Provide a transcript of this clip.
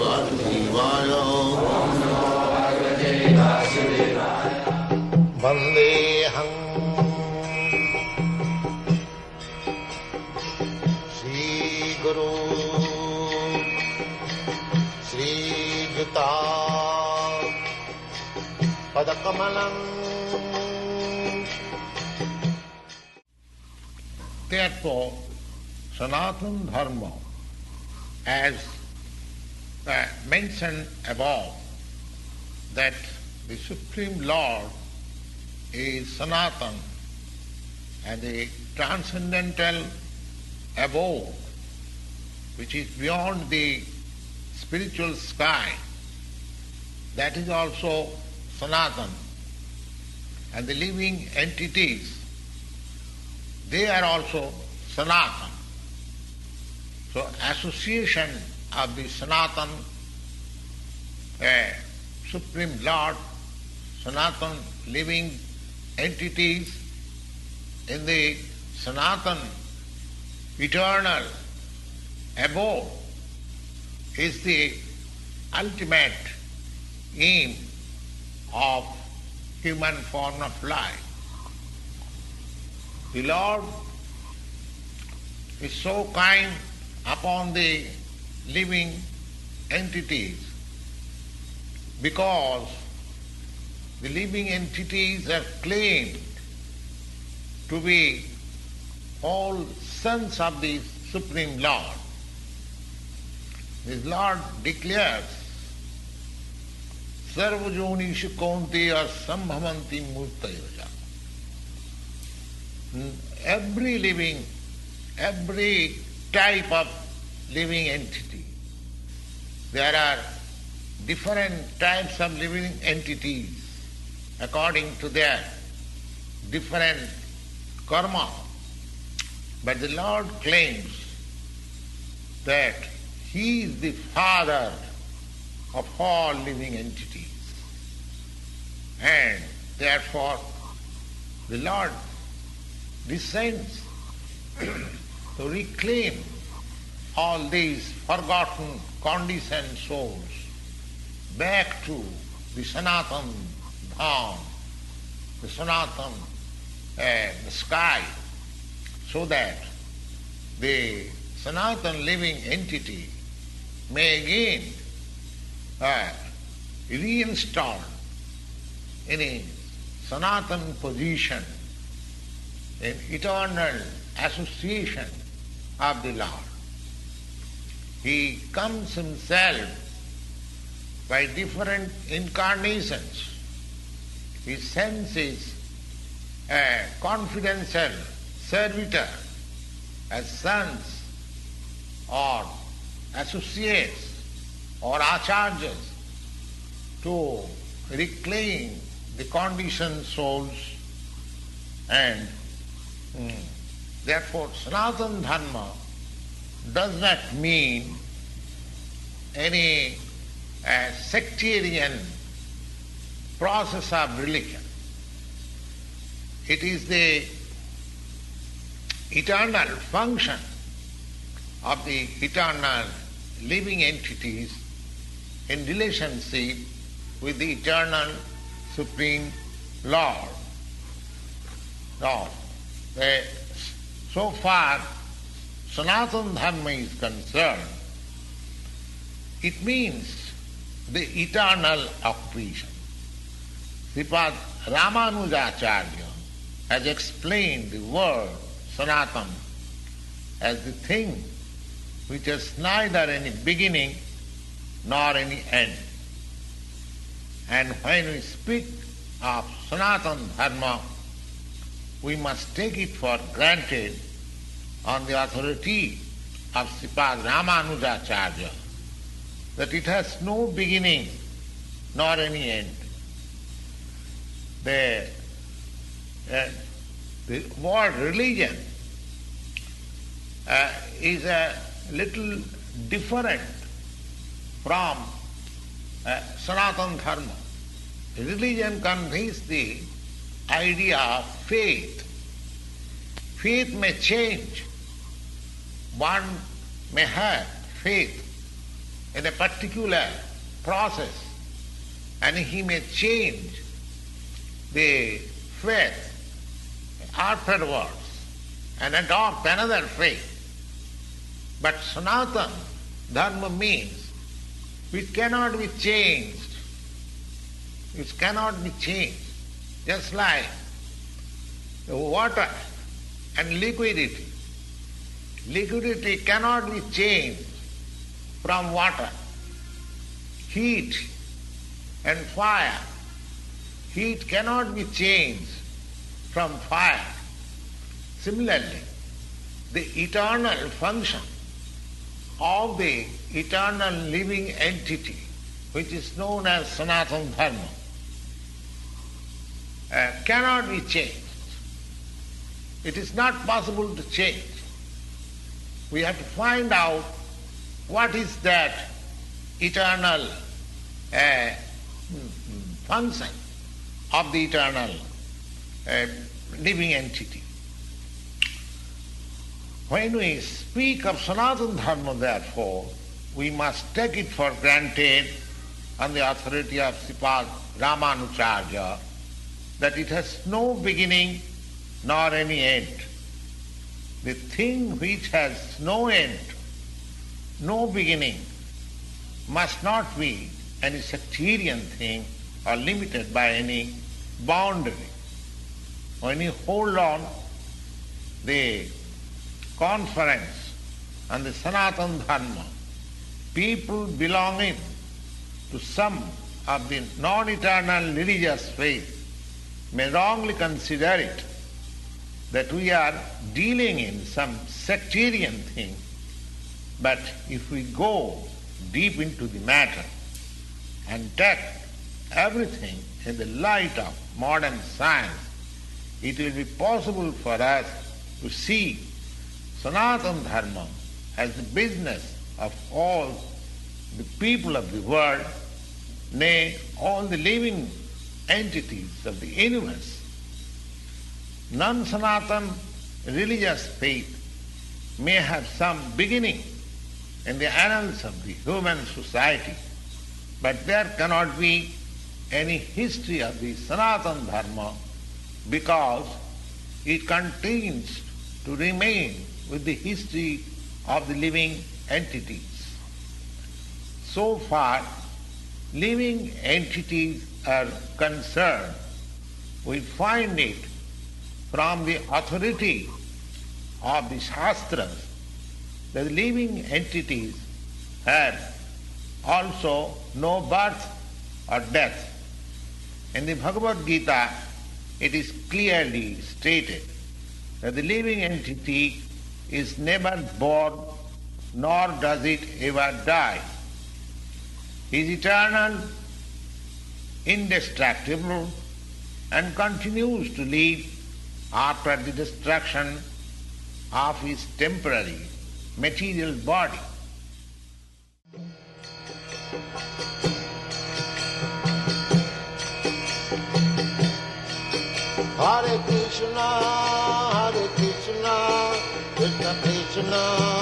Vasudevaya. Vandeham Shri Guru Shri Juta Padakamalam. Therefore, Sanatana Dharma, as mentioned above, that the Supreme Lord is Sanatana and the transcendental abode, which is beyond the spiritual sky, that is also Sanatana. And the living entities, they are also Sanatana. So association of the Sanatana, Supreme Lord, Sanatana living entities in the Sanatana eternal abode is the ultimate aim of human form of life. The Lord is so kind upon the living entities because the living entities are claimed to be all sons of the Supreme Lord. This Lord declares, Sarvajonishu Kaunteya Sambhavanti Murtayoja. Every type of living entity, there are different types of living entities according to their different karma. But the Lord claims that He is the Father of all living entities. And therefore the Lord descends to reclaim all these forgotten, conditioned souls back to the Sanatana Dham, the Sanatana the sky, so that the Sanatana living entity may again reinstall in a Sanatana position, in eternal association of the Lord. He comes Himself by different incarnations. He sends His confidential servitor as sons or associates or acharyas to reclaim the conditioned souls, and therefore Sanatana Dharma does not mean any sectarian process of religion. It is the eternal function of the eternal living entities in relationship with the eternal Supreme Lord. Now, so far Sanatana Dharma is concerned, it means the eternal occupation. Sripad Ramanujacharya has explained the word Sanatana as the thing which has neither any beginning nor any end. And when we speak of Sanatana Dharma, we must take it for granted on the authority of Sripad Ramanujacharya that it has no beginning nor any end. The word religion is a little different from Sanatana Dharma. Religion conveys the idea of faith. Faith may change. One may have faith in a particular process, and he may change the faith afterwards and adopt another faith. But Sanatana Dharma means which cannot be changed. Which cannot be changed. Just like the water and liquidity. Liquidity cannot be changed from water. Heat and fire. Heat cannot be changed from fire. Similarly, the eternal function of the eternal living entity, which is known as Sanatana Dharma, cannot be changed. It is not possible to change. We have to find out what is that eternal function of the eternal living entity. When we speak of Sanatana Dharma, therefore, we must take it for granted on the authority of Sripad Ramanujarya that it has no beginning nor any end. The thing which has no end, no beginning, must not be any sectarian thing or limited by any boundary. When you hold on the conference on the Sanatana Dharma, people belonging to some of the non-eternal religious faith may wrongly consider it that we are dealing in some sectarian thing. But if we go deep into the matter and take everything in the light of modern science, it will be possible for us to see Sanatana Dharma as the business of all the people of the world, nay, all the living entities of the universe. Non-Sanatana religious faith may have some beginning in the annals of the human society, but there cannot be any history of the Sanatana Dharma because it continues to remain with the history of the living entities. So far, living entities are concerned, we find it from the authority of the Shastras that living entities had also no birth or death. In the Bhagavad-gita, it is clearly stated that the living entity is never born nor does it ever die. He is eternal, indestructible, and continues to live after the destruction of his temporary material body. Hare Krishna, Krishna Krishna,